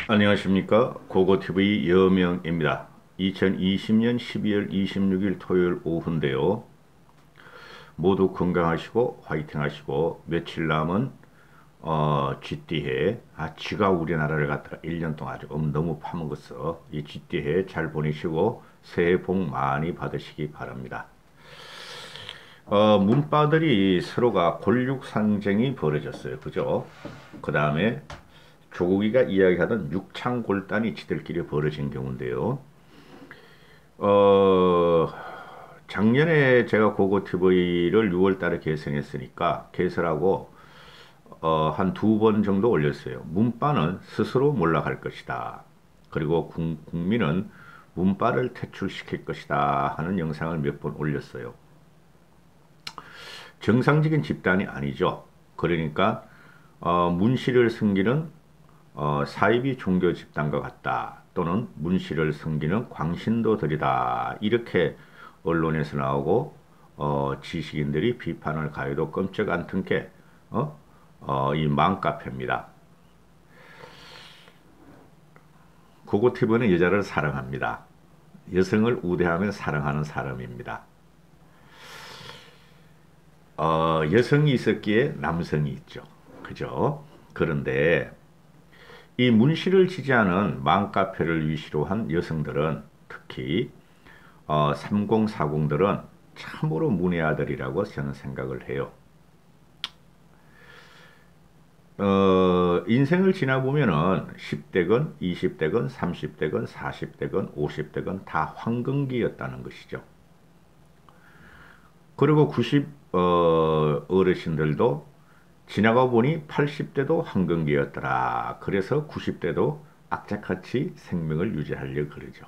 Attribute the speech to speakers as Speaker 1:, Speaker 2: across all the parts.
Speaker 1: 안녕하십니까. 고고TV 여명입니다. 2020년 12월 26일 토요일 오후인데요. 모두 건강하시고 화이팅 하시고 며칠 남은 쥐띠해 쥐가 우리나라를 갖다가 1년 동안 아주 너무 파먹었어. 이 쥐띠해 잘 보내시고 새해 복 많이 받으시기 바랍니다. 문바들이 서로가 골육 상쟁이 벌어졌어요. 그죠? 그 다음에 조국이가 이야기하던 육창골단이 지들끼리 벌어진 경우인데요. 어, 작년에 제가 고고TV를 6월 달에 개설했으니까 개설하고 한 두 번 정도 올렸어요. 문바는 스스로 몰락할 것이다. 그리고 국민은 문바를 퇴출시킬 것이다 하는 영상을 몇 번 올렸어요. 정상적인 집단이 아니죠. 그러니까 문씨를 섬기는 사이비 종교 집단과 같다. 또는 문씨를 섬기는 광신도들이다. 이렇게 언론에서 나오고 지식인들이 비판을 가해도 끔찍 않던 게 이 맘카페입니다. 고고티브는 여자를 사랑합니다. 여성을 우대하며 사랑하는 사람입니다. 여성이 있었기에 남성이 있죠. 그죠? 그런데 이 문씨를 지지하는 맘카페를 위시로 한 여성들은 특히 3040들은 참으로 문외아들이라고 저는 생각을 해요. 인생을 지나보면은 10대건 20대건 30대건 40대건 50대건 다 황금기였다는 것이죠. 그리고 90 어르신들도 지나가 보니 80대도 황금기였더라. 그래서 90대도 악착같이 생명을 유지하려고 그러죠.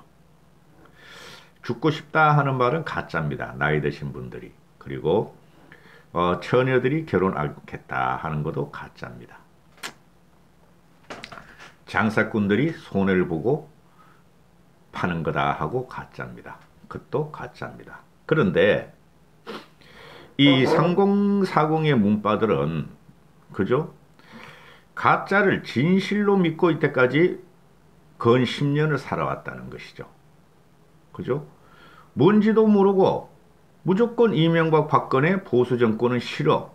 Speaker 1: 죽고 싶다 하는 말은 가짜입니다. 나이 드신 분들이. 그리고 처녀들이 결혼 않겠다 하는 것도 가짜입니다. 장사꾼들이 손해를 보고 파는 거다 하고 가짜입니다. 그것도 가짜입니다. 그런데 이 3040의 문바들은 그죠? 가짜를 진실로 믿고 이때까지 건 10년을 살아왔다는 것이죠. 그죠? 뭔지도 모르고 무조건 이명박 박근혜 보수 정권은 싫어.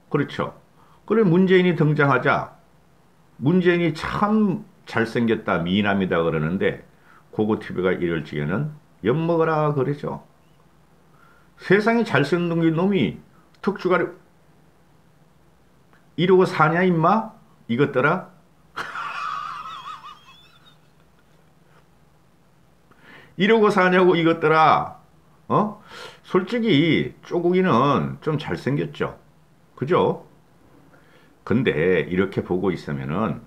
Speaker 1: 그렇죠. 그래 문재인이 등장하자 문재인이 참 잘생겼다 미남이다 그러는데 고고TV가 이럴 적에는 엿먹어라 그러죠. 세상에 잘생긴 놈이 특주가리 이러고 사냐 임마? 이것들아? 이러고 사냐고 이것들아? 솔직히 쪼국이는 좀 잘생겼죠. 그죠? 근데 이렇게 보고 있으면은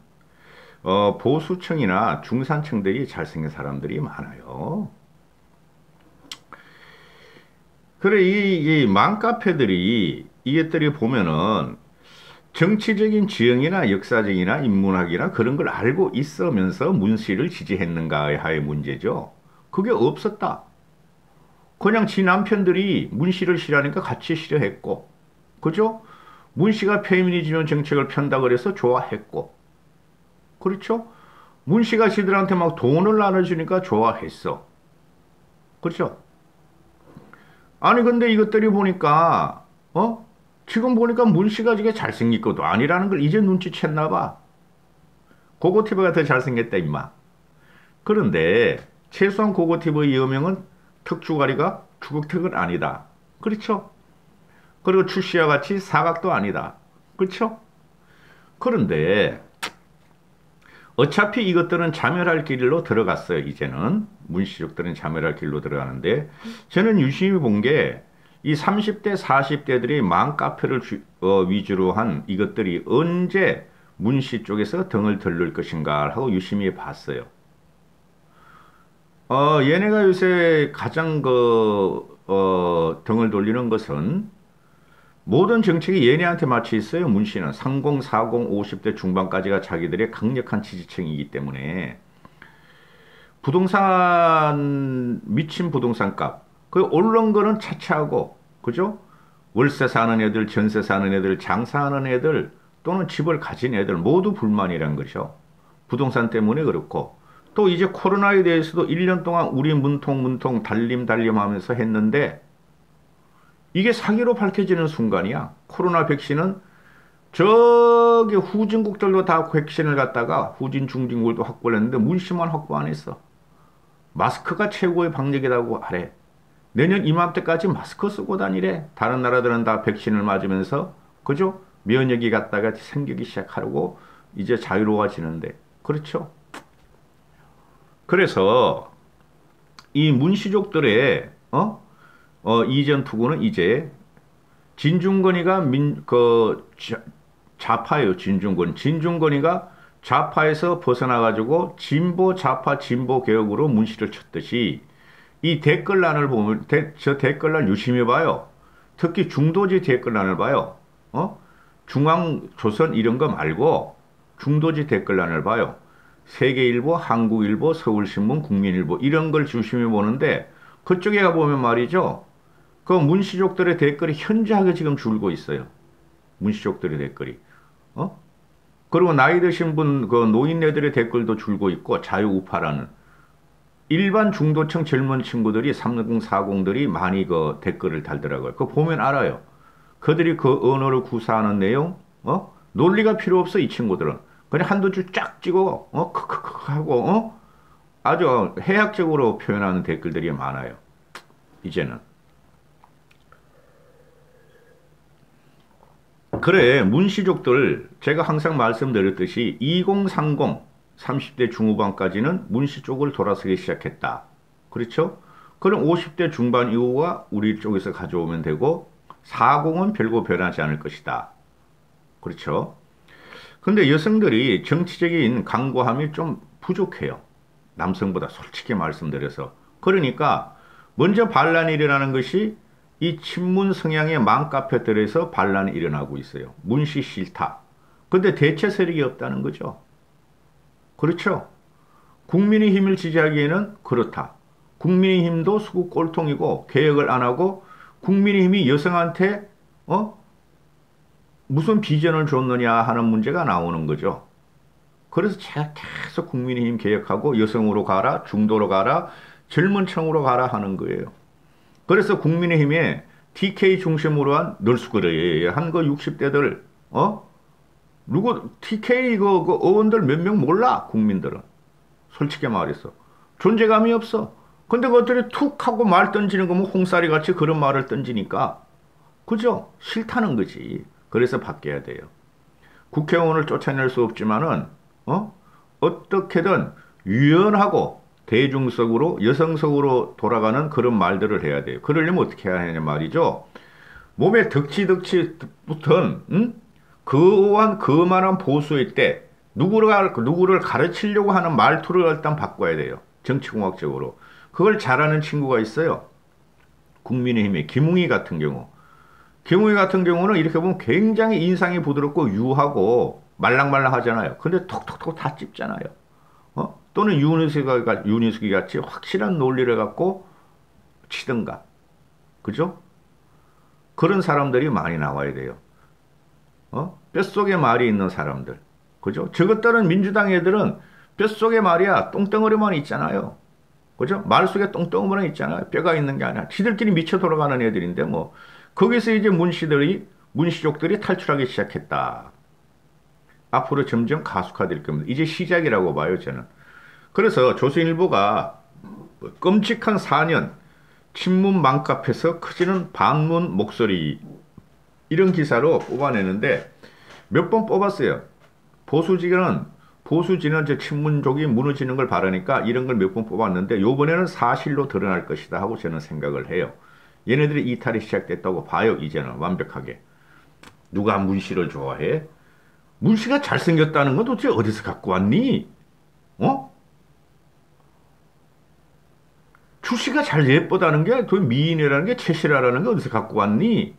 Speaker 1: 보수층이나 중산층들이 잘생긴 사람들이 많아요. 그래 이 맘카페들이 이것들이 보면은 정치적인 지형이나 역사적이나 인문학이나 그런 걸 알고 있으면서 문씨를 지지했는가의 문제죠. 그게 없었다. 그냥 지 남편들이 문씨를 싫어하니까 같이 싫어했고, 그죠? 문씨가 페미니즘 정책을 편다 그래서 좋아했고, 그렇죠? 문씨가 지들한테 막 돈을 나눠주니까 좋아했어. 그렇죠? 아니 근데 이것들이 보니까 지금 보니까 문씨가 저게 잘생긴 것도 아니라는 걸 이제 눈치챘나 봐. 고고TV가 더 잘생겼다 임마. 그런데 최소한 고고TV의 여명은 턱주가리가 주걱턱은 아니다. 그렇죠? 그리고 출시와 같이 사각도 아니다. 그렇죠? 그런데 어차피 이것들은 자멸할 길로 들어갔어요. 이제는 문씨족들은 자멸할 길로 들어가는데 저는 유심히 본 게 이 30대 40대들이 맘카페를 위주로 한 이것들이 언제 문씨 쪽에서 등을 들릴 것인가 하고 유심히 봤어요. 얘네가 요새 가장 등을 돌리는 것은 모든 정책이 얘네한테 맞춰 있어요. 문씨는 30, 40, 50대 중반까지가 자기들의 강력한 지지층이기 때문에 부동산 미친 부동산 값 그 오른 거는 차치하고 그죠? 월세 사는 애들, 전세 사는 애들, 장사하는 애들 또는 집을 가진 애들 모두 불만이란 것이죠. 부동산 때문에 그렇고 또 이제 코로나에 대해서도 1년 동안 우리 문통 달림 하면서 했는데 이게 사기로 밝혀지는 순간이야. 코로나 백신은 저기 후진국들도 다 백신을 갖다가 후진 중진국도 확보를 했는데 문씨만 확보 안 했어. 마스크가 최고의 방역이라고 하래. 내년 이맘때까지 마스크 쓰고 다니래. 다른 나라들은 다 백신을 맞으면서 그죠? 면역이 갖다가 생기기 시작하고 이제 자유로워지는데 그렇죠? 그래서 이 문씨족들의 이전 투구는 이제 진중권이가 좌파예요. 진중권이가 좌파에서 벗어나가지고 진보 좌파 진보 개혁으로 문씨를 쳤듯이 이 댓글란을 보면 저 댓글란 유심히 봐요. 특히 중도지 댓글란을 봐요. 중앙조선 이런 거 말고 중도지 댓글란을 봐요. 세계일보, 한국일보, 서울신문, 국민일보 이런 걸 유심히 보는데 그쪽에 가보면 말이죠. 그 문씨족들의 댓글이 현저하게 지금 줄고 있어요. 문씨족들의 댓글이. 그리고 나이 드신 분, 그 노인네들의 댓글도 줄고 있고 자유우파라는 일반 중도층 젊은 친구들이 3040들이 많이 그 댓글을 달더라고요. 그거 보면 알아요. 그들이 그 언어를 구사하는 내용, 논리가 필요 없어 이 친구들은. 그냥 한두 줄 쫙 찍어, 크크크 하고, 아주 해학적으로 표현하는 댓글들이 많아요. 이제는. 그래, 문씨족들, 제가 항상 말씀드렸듯이 2030, 30대 중후반까지는 문씨 쪽을 돌아서기 시작했다. 그렇죠? 그럼 50대 중반 이후가 우리 쪽에서 가져오면 되고, 40은 별거 변하지 않을 것이다. 그렇죠? 근데 여성들이 정치적인 강구함이 좀 부족해요. 남성보다 솔직히 말씀드려서. 그러니까, 먼저 반란이 일어나는 것이 이 친문 성향의 맘카페들에서 반란이 일어나고 있어요. 문씨 싫다. 근데 대체 세력이 없다는 거죠. 그렇죠? 국민의힘을 지지하기에는 그렇다. 국민의힘도 수구 꼴통이고 개혁을 안 하고 국민의힘이 여성한테 무슨 비전을 줬느냐 하는 문제가 나오는 거죠. 그래서 제가 계속 국민의힘 개혁하고 여성으로 가라, 중도로 가라, 젊은 층으로 가라 하는 거예요. 그래서 국민의힘에 TK 중심으로 한 널수거래 한 거 60대들 누구 TK 그 의원들 몇 명 몰라 국민들은 솔직히 말해서 존재감이 없어. 근데 그것들이 툭 하고 말 던지는 거 뭐 홍사리 같이 그런 말을 던지니까 그죠? 싫다는 거지. 그래서 바뀌어야 돼요. 국회의원을 쫓아낼 수 없지만은 어떻게든 유연하고 대중적으로 여성적으로 돌아가는 그런 말들을 해야 돼요. 그러려면 어떻게 해야 하냐 말이죠. 몸에 덕지 붙은 그만한 보수일 때 누구를 가르치려고 하는 말투를 일단 바꿔야 돼요. 정치공학적으로. 그걸 잘하는 친구가 있어요. 국민의힘의 김웅희 같은 경우. 김웅희 같은 경우는 이렇게 보면 굉장히 인상이 부드럽고 유하고 말랑말랑하잖아요. 근데 톡톡톡 다 찝잖아요. 또는 윤희숙이 같이 확실한 논리를 갖고 치든가. 그죠? 그런 사람들이 많이 나와야 돼요. 뼛속에 말이 있는 사람들. 그죠? 저것들은 민주당 애들은 뼛속에 말이야 똥덩어리만 있잖아요. 그죠? 말 속에 똥덩어리만 있잖아요. 뼈가 있는 게 아니라. 지들끼리 미쳐 돌아가는 애들인데 뭐. 거기서 이제 문씨족들이 탈출하기 시작했다. 앞으로 점점 가속화될 겁니다. 이제 시작이라고 봐요, 저는. 그래서 조선일보가 끔찍한 4년 친문 맘카페에서 커지는 반문 목소리 이런 기사로 뽑아내는데 몇 번 뽑았어요. 보수지는 저 친문족이 무너지는 걸 바라니까 이런 걸 몇 번 뽑았는데 요번에는 사실로 드러날 것이다 하고 저는 생각을 해요. 얘네들이 이탈이 시작됐다고 봐요. 이제는 완벽하게. 누가 문씨를 좋아해? 문씨가 잘생겼다는 건 도대체 어디서 갖고 왔니? 출시가 잘 예쁘다는 게 그 미인이라는 게 최실화라는 게 어디서 갖고 왔니?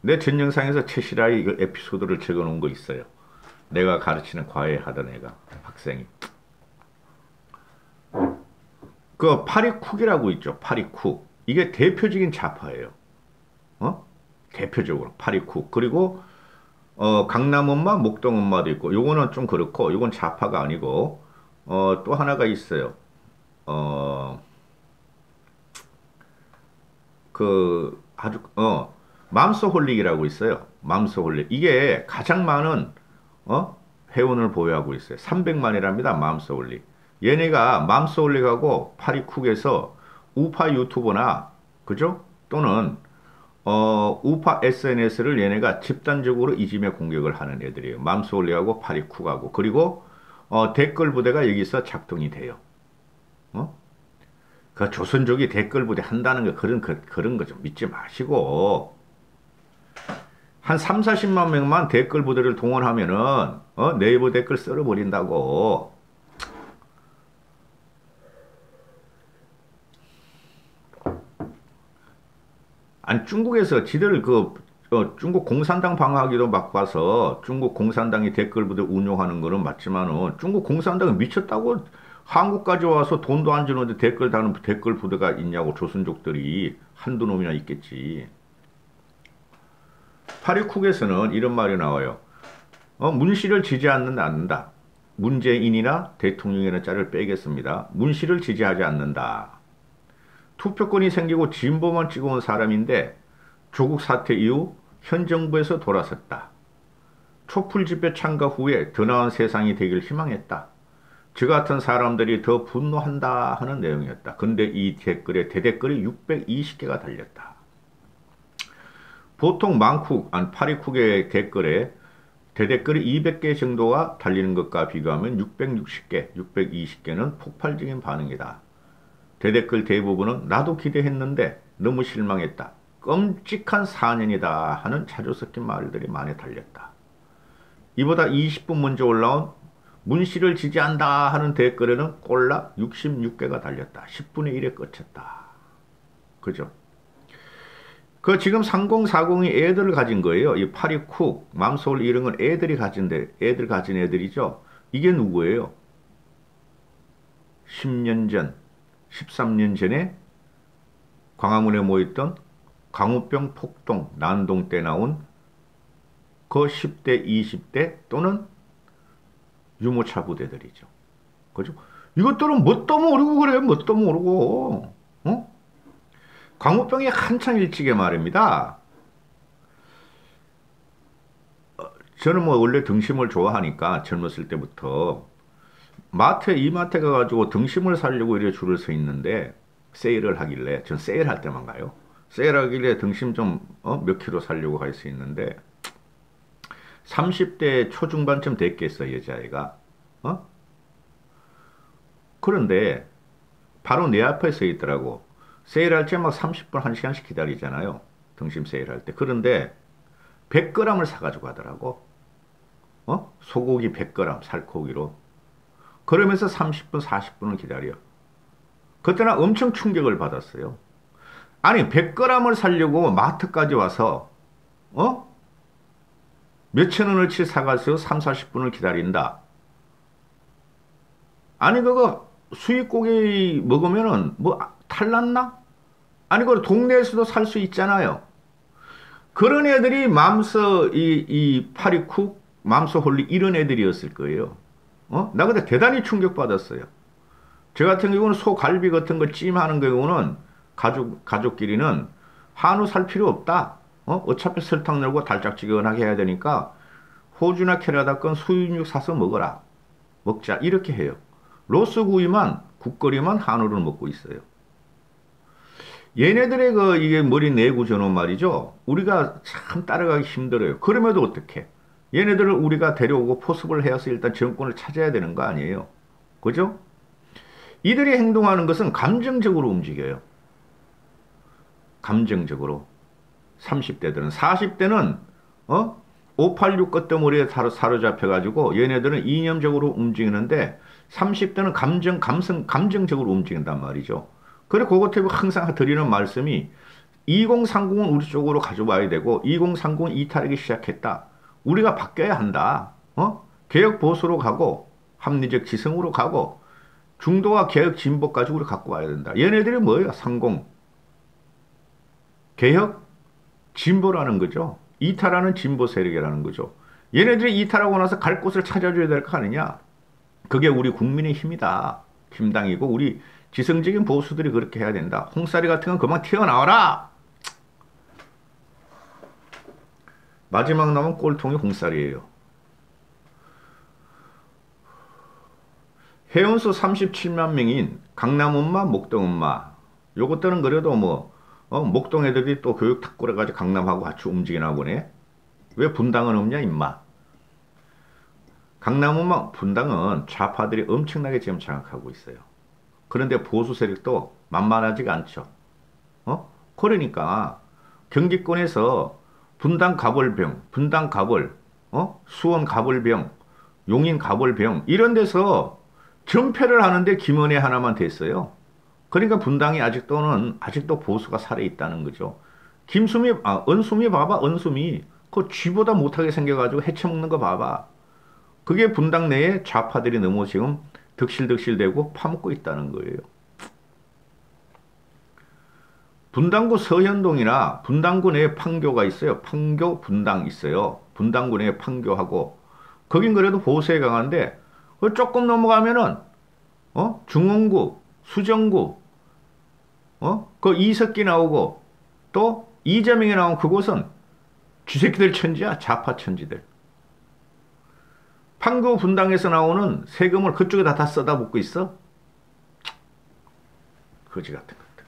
Speaker 1: 내 전 영상에서 최실화의 그 에피소드를 적어놓은 거 있어요. 내가 가르치는 과외 하던 애가 학생이 그 파리쿡이라고 있죠. 파리쿡 이게 대표적인 좌파예요. 대표적으로 파리쿡 그리고 강남 엄마, 목동 엄마도 있고, 요거는 좀 그렇고, 요건 좌파가 아니고, 또 하나가 있어요. 어, 아주, 맘스홀릭이라고 있어요. 맘스홀릭. 이게 가장 많은, 회원을 보유하고 있어요. 300만이랍니다. 맘스홀릭. 얘네가 맘스홀릭하고 파리쿡에서 우파 유튜버나, 그죠? 또는, 우파 SNS를 얘네가 집단적으로 이짐에 공격을 하는 애들이에요. 맘스홀릭하고 파리쿡하고. 그리고, 댓글 부대가 여기서 작동이 돼요. 어? 그 조선족이 댓글 부대 한다는 거 그런 거 좀 믿지 마시고 한 3, 40만 명만 댓글 부대를 동원하면은 네이버 댓글 썰어버린다고. 아니 중국에서 지들 중국 공산당 방어하기도 막 봐서 중국 공산당이 댓글 부대 운용하는 거는 맞지만은 중국 공산당은 미쳤다고 한국까지 와서 돈도 안 주는데 댓글 다는 댓글 부대가 있냐고 조선족들이 한두 놈이나 있겠지. 파리쿡에서는 이런 말이 나와요. 문씨를 지지 않는다. 문재인이나 대통령이나 짤을 빼겠습니다. 문씨를 지지하지 않는다. 투표권이 생기고 진보만 찍어온 사람인데 조국 사태 이후 현 정부에서 돌아섰다. 촛불 집회 참가 후에 더 나은 세상이 되길 희망했다. 저 같은 사람들이 더 분노한다 하는 내용이었다. 근데 이 댓글에 대댓글이 620개가 달렸다. 보통 파리쿡의 댓글에 대댓글이 200개 정도가 달리는 것과 비교하면 660개, 620개는 폭발적인 반응이다. 대댓글 대부분은 나도 기대했는데 너무 실망했다. 끔찍한 4년이다 하는 자주 섞인 말들이 많이 달렸다. 이보다 20분 먼저 올라온 문씨를 지지한다 하는 댓글에는 꼴락 66개가 달렸다. 10분의 1에 끝쳤다. 그죠? 지금 3040이 애들을 가진 거예요. 이 파리쿡, 맘소울 이런 건 애들 가진 애들이죠. 이게 누구예요? 10년 전, 13년 전에 광화문에 모였던 광우병 폭동, 난동 때 나온 그 10대, 20대 또는 유모차 부대들이죠. 그죠? 이것들은 뭣도 모르고 그래요. 뭣도 모르고. 광우병이 한창 일찍에 말입니다. 저는 원래 등심을 좋아하니까 젊었을 때부터 이마트에 가가지고 등심을 사려고 이래 줄을 서 있는데 세일을 하길래 전 세일할 때만 가요. 세일하길래 등심 좀 몇 킬로 사려고 갈 수 있는데 30대 초중반쯤 됐겠어 여자애가. 그런데 바로 내 앞에 서 있더라고. 세일할 때 막 30분 1시간씩 기다리잖아요. 등심 세일할 때. 그런데 100g을 사가지고 가더라고. 소고기 100g 살코기로. 그러면서 30분 40분을 기다려. 그때는 엄청 충격을 받았어요. 아니 100g을 사려고 마트까지 와서 몇천 원어치 사가서 3, 40분을 기다린다. 아니 그거 수입고기 먹으면은 뭐 탈났나? 아니 그 동네에서도 살 수 있잖아요. 그런 애들이 이 파리쿡, 맘스홀리 이런 애들이었을 거예요. 나 그때 대단히 충격받았어요. 저 같은 경우는 소갈비 같은 거 찜하는 경우는 가족끼리는 한우 살 필요 없다. 어차피 설탕 넣고 달짝지근하게 해야 되니까 호주나 캐나다 건 수입육 사서 먹어라. 먹자. 이렇게 해요. 로스구이만 국거리만 한우를 먹고 있어요. 얘네들의 이게 머리 내구 전원 말이죠. 우리가 참 따라가기 힘들어요. 그럼에도 어떻게? 얘네들을 우리가 데려오고 포섭을 해서 일단 정권을 찾아야 되는 거 아니에요. 그죠? 이들이 행동하는 것은 감정적으로 움직여요. 감정적으로. 30대들은. 40대는 586 것때문에 사로잡혀가지고 얘네들은 이념적으로 움직이는데 30대는 감정적으로 움직인단 말이죠. 그래 그것 때문에 항상 드리는 말씀이 2030은 우리 쪽으로 가져와야 되고 2030은 이탈하기 시작했다. 우리가 바뀌어야 한다. 개혁 보수로 가고 합리적 지성으로 가고 중도와 개혁 진보까지 우리 갖고 와야 된다. 얘네들이 뭐예요? 30. 개혁 진보라는 거죠. 이탈하는 진보 세력이라는 거죠. 얘네들이 이탈하고 나서 갈 곳을 찾아줘야 될 거 아니냐? 그게 우리 국민의 힘이다. 힘당이고 우리 지성적인 보수들이 그렇게 해야 된다. 홍사리 같은 건 그만 튀어나와라. 마지막 남은 꼴통이 홍사리예요. 회원수 37만 명인 강남엄마, 목동엄마. 요것들은 그래도 뭐 목동 애들이 또 교육 탁구를 가지고 강남하고 같이 움직이나 보네. 왜 분당은 없냐 임마. 강남엄마 분당은 좌파들이 엄청나게 지금 장악하고 있어요. 그런데 보수 세력도 만만하지가 않죠. 그러니까 경기권에서 분당 가벌병, 분당 가벌, 수원 가벌병, 용인 가벌병 이런 데서 전패를 하는데 김은혜 하나만 됐어요. 그러니까 분당이 아직도 보수가 살아 있다는 거죠. 은수미 봐봐, 은수미. 그 쥐보다 못하게 생겨가지고 해쳐먹는 거 봐봐. 그게 분당 내에 좌파들이 너무 지금 득실득실대고 파먹고 있다는 거예요. 분당구 서현동이나 분당구 내에 판교가 있어요. 판교, 분당 있어요. 분당구 내에 판교하고 거긴 그래도 보수에 강한데 조금 넘어가면은 중원구, 수정구, 그 이석기 나오고 또 이재명이 나온 그곳은 쥐새끼들 천지야. 좌파 천지들. 판교 분당에서 나오는 세금을 그쪽에다 다 쏟아붓고 있어. 거지 같은 것들.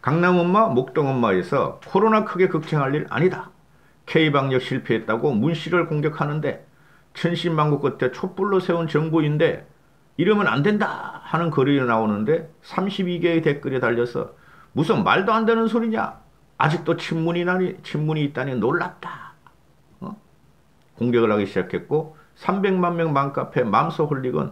Speaker 1: 강남엄마, 목동엄마에서 코로나 크게 걱정할 일 아니다. K방역 실패했다고 문씨를 공격하는데 천신만고 끝에 촛불로 세운 정부인데 이러면 안 된다 하는 글이 나오는데 32개의 댓글이 달려서 무슨 말도 안 되는 소리냐. 아직도 친문이 있다니 놀랍다. 공격을 하기 시작했고 300만 명 맘카페 맘소 홀릭은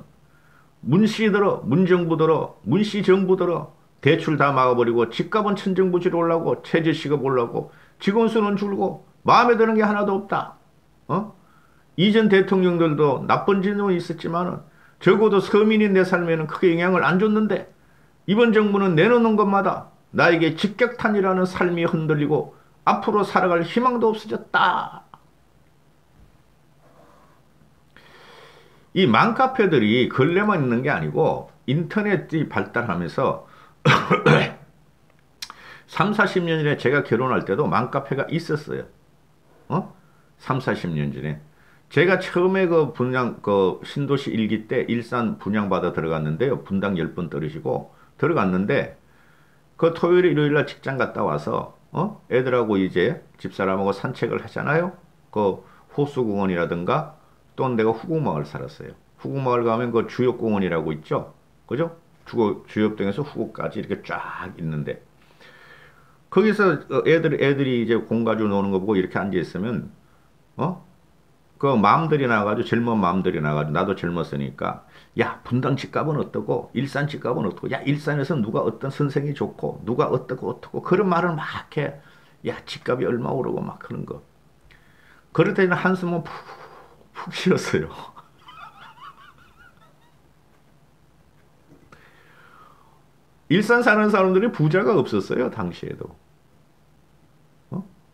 Speaker 1: 문씨 들어, 문정부 들어, 문씨 정부 들어 대출 다 막아버리고 집값은 천정부지로 올라고 최저시급 올라고 직원 수는 줄고 마음에 드는 게 하나도 없다. 이전 대통령들도 나쁜 짓은 있었지만은 적어도 서민인 내 삶에는 크게 영향을 안 줬는데 이번 정부는 내놓는 것마다 나에게 직격탄이라는 삶이 흔들리고 앞으로 살아갈 희망도 없어졌다. 이 맘카페들이 근래만 있는 게 아니고 인터넷이 발달하면서 3, 40년 전에 제가 결혼할 때도 맘카페가 있었어요. 3, 40년 전에. 제가 처음에 그 신도시 1기 때 일산 분양받아 들어갔는데요. 분당 10번 떨어지고 들어갔는데 그 토요일 일요일날 직장 갔다 와서 애들하고 이제 집사람하고 산책을 하잖아요. 그 호수공원이라든가 또 내가 후곡마을 살았어요. 후곡마을 가면 그 주역공원이라고 있죠. 그죠? 주역동에서 후곡까지 이렇게 쫙 있는데 거기서 애들이 이제 공 가지고 노는 거 보고 이렇게 앉아 있으면 그 마음들이 나가지고 젊은 마음들이 나가지고 나도 젊었으니까 야 분당 집값은 어떠고 일산 집값은 어떠고 야 일산에서 누가 어떤 선생이 좋고 누가 어떻고 그런 말을 막 해. 야 집값이 얼마 오르고 막 그런 거. 그럴 때는 한숨은 푹 쉬었어요. 일산 사는 사람들이 부자가 없었어요. 당시에도.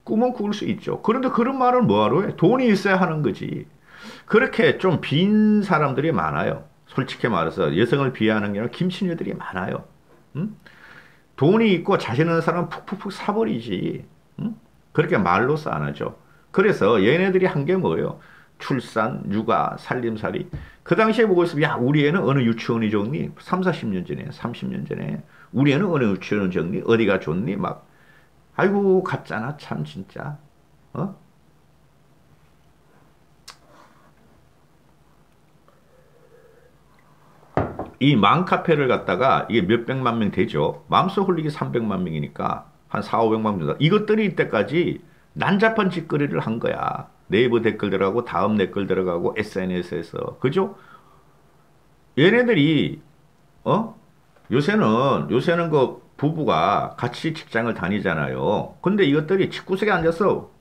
Speaker 1: 꿈은 꾸을 수 있죠. 그런데 그런 말을 뭐하러 해? 돈이 있어야 하는 거지. 그렇게 좀 빈 사람들이 많아요. 솔직히 말해서 여성을 비하하는 게 아니라 김치녀들이 많아요. 응? 돈이 있고 자신 있는 사람은 푹푹푹 사버리지. 응? 그렇게 말로써 안 하죠. 그래서 얘네들이 한 게 뭐예요? 출산, 육아, 살림살이. 그 당시에 보고 있으면 야 우리 애는 어느 유치원이 좋니? 3, 40년 전에 30년 전에 우리 애는 어느 유치원이 좋니? 어디가 좋니? 막 아이고 같잖아 참 진짜. 이 맘카페를 갖다가 이게 몇백만 명 되죠. 맘소 홀릭이 300만 명이니까 한 4, 500만 명. 이것들이 이때까지 난잡한 짓거리를 한 거야. 네이버 댓글 들어가고 다음 댓글 들어가고 SNS에서. 그죠? 얘네들이 요새는 그 부부가 같이 직장을 다니잖아요. 근데 이것들이 집구석에 앉아서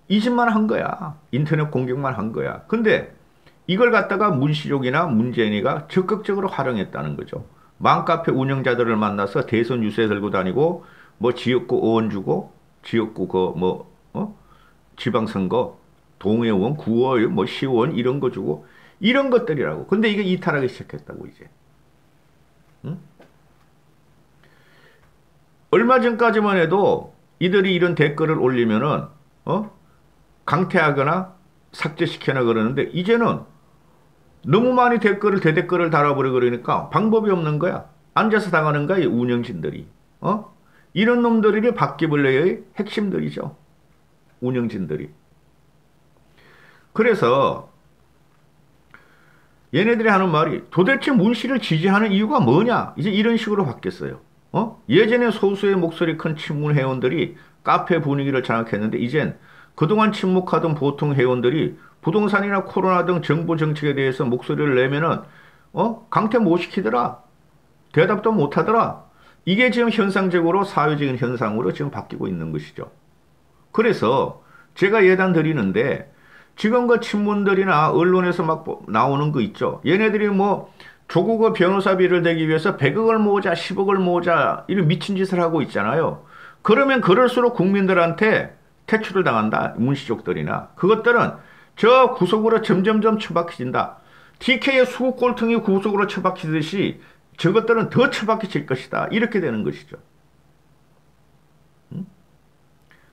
Speaker 1: 이 짓만 한 거야. 인터넷 공격만 한 거야. 근데 이걸 갖다가 문시족이나 문재인이가 적극적으로 활용했다는 거죠. 맘카페 운영자들을 만나서 대선 유세 들고 다니고 뭐 지역구 의원 주고 지역구 지방선거 동해원, 구원, 뭐 시원 이런 거 주고 이런 것들이라고. 근데 이게 이탈하기 시작했다고 이제. 응? 얼마 전까지만 해도 이들이 이런 댓글을 올리면은 강퇴하거나 삭제시켜나 그러는데 이제는 너무 많이 대댓글을 달아버려 그러니까 방법이 없는 거야. 앉아서 당하는 거야, 이 운영진들이. 이런 놈들이 바퀴벌레의 핵심들이죠. 운영진들이. 그래서 얘네들이 하는 말이 도대체 문씨를 지지하는 이유가 뭐냐? 이제 이런 식으로 바뀌었어요. 예전에 소수의 목소리 큰 친문 회원들이 카페 분위기를 장악했는데 이젠 그동안 침묵하던 보통 회원들이 부동산이나 코로나 등 정부 정책에 대해서 목소리를 내면은 강퇴 못 시키더라. 대답도 못 하더라. 이게 지금 현상적으로 사회적인 현상으로 지금 바뀌고 있는 것이죠. 그래서 제가 예단 드리는데 지금 그 친문들이나 언론에서 막 나오는 거 있죠. 얘네들이 뭐 조국의 변호사비를 대기 위해서 100억을 모으자 10억을 모으자 이런 미친 짓을 하고 있잖아요. 그러면 그럴수록 국민들한테 퇴출을 당한다. 문시족들이나. 그것들은 저 구속으로 점점점 처박혀진다. TK의 수국 꼴통이 구속으로 처박히듯이 저것들은 더 처박혀질 것이다. 이렇게 되는 것이죠.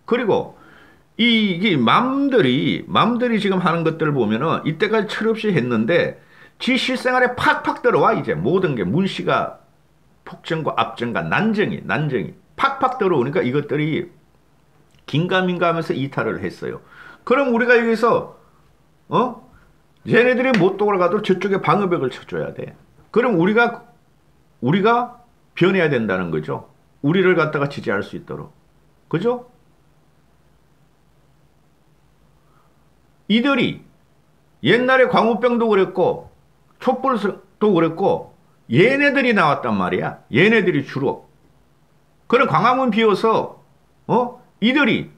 Speaker 1: 그리고 이게 맘들이 지금 하는 것들을 보면은 이때까지 철없이 했는데 지 실생활에 팍팍 들어와 이제 모든 게 문씨가 폭정과 압정과 난정이 팍팍 들어오니까 이것들이 긴가민가하면서 이탈을 했어요. 그럼 우리가 여기서 얘네들이 못 돌아가도 저쪽에 방어벽을 쳐줘야 돼. 그럼 우리가 변해야 된다는 거죠. 우리를 갖다가 지지할 수 있도록. 그죠? 이들이 옛날에 광우병도 그랬고 촛불도 그랬고 얘네들이 나왔단 말이야. 얘네들이 주로. 그런 광화문 비워서 이들이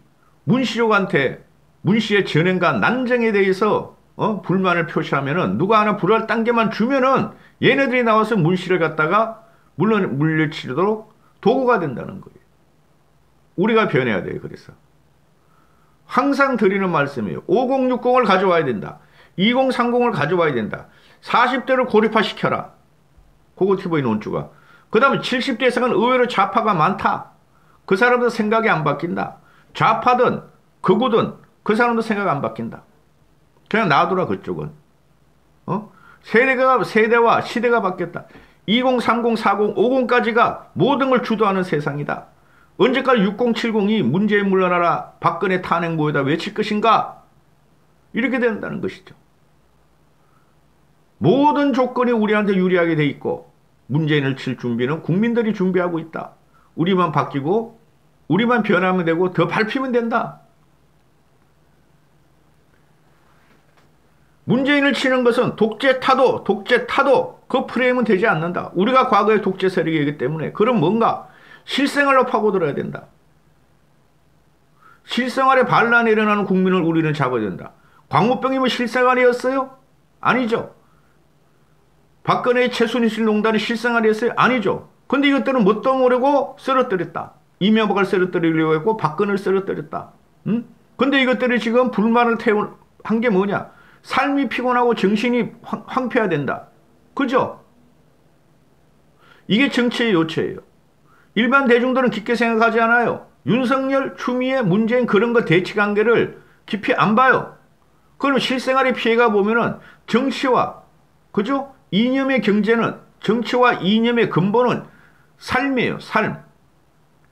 Speaker 1: 문시족한테 문씨의 전행과 난정에 대해서 불만을 표시하면은 누가 하나 불알 딴 개만 주면은 얘네들이 나와서 문씨를 갖다가 물리치도록 도구가 된다는 거예요. 우리가 변해야 돼요. 그래서 항상 드리는 말씀이에요. 5060을 가져와야 된다. 2030을 가져와야 된다. 40대를 고립화시켜라. 고고티브의 논주가. 그 다음에 70대 이상은 의외로 좌파가 많다. 그 사람도 생각이 안 바뀐다. 좌파든 극우든 그 사람도 생각 안 바뀐다. 그냥 놔두라 그쪽은. 세대와 시대가 바뀌었다. 20, 30, 40, 50까지가 모든 걸 주도하는 세상이다. 언제까지 6070이 문재인 물러나라 박근혜 탄핵 모여다 외칠 것인가? 이렇게 된다는 것이죠. 모든 조건이 우리한테 유리하게 돼 있고 문재인을 칠 준비는 국민들이 준비하고 있다. 우리만 바뀌고 우리만 변하면 되고 더 밟히면 된다. 문재인을 치는 것은 독재 타도 그 프레임은 되지 않는다. 우리가 과거의 독재 세력이기 때문에 그럼 뭔가 실생활로 파고들어야 된다. 실생활에 반란이 일어나는 국민을 우리는 잡아야 된다. 광우병이 뭐 실생활이었어요? 아니죠. 박근혜의 최순실 농단이 실생활이었어요? 아니죠. 근데 이것들은 뭣도 모르고 쓰러뜨렸다. 이명박을 쓰러뜨리려고 했고 박근혜를 쓰러뜨렸다. 근데 이것들이 지금 불만을 한 게 뭐냐? 삶이 피곤하고 정신이 황폐화된다. 그죠? 이게 정치의 요체예요. 일반 대중들은 깊게 생각하지 않아요. 윤석열, 추미애, 문재인 그런 거 대치관계를 깊이 안 봐요. 그럼 실생활의 피해가 보면은 정치와 그죠? 이념의 경제는 정치와 이념의 근본은 삶이에요. 삶.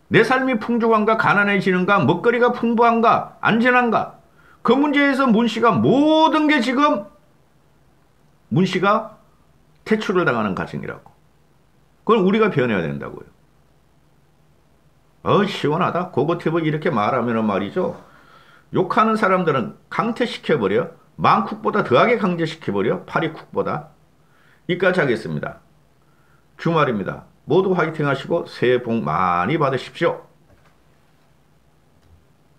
Speaker 1: 내 삶이 풍족한가 가난해지는가 먹거리가 풍부한가 안전한가 그 문제에서 문씨가 모든 게 지금 문씨가 퇴출을 당하는 과정이라고. 그걸 우리가 변해야 된다고요. 시원하다. 고고티브 이렇게 말하면 말이죠. 욕하는 사람들은 강퇴시켜버려. 만쿡보다 더하게 강제시켜버려. 파리쿡보다. 이까지 하겠습니다. 주말입니다. 모두 화이팅 하시고 새해 복 많이 받으십시오.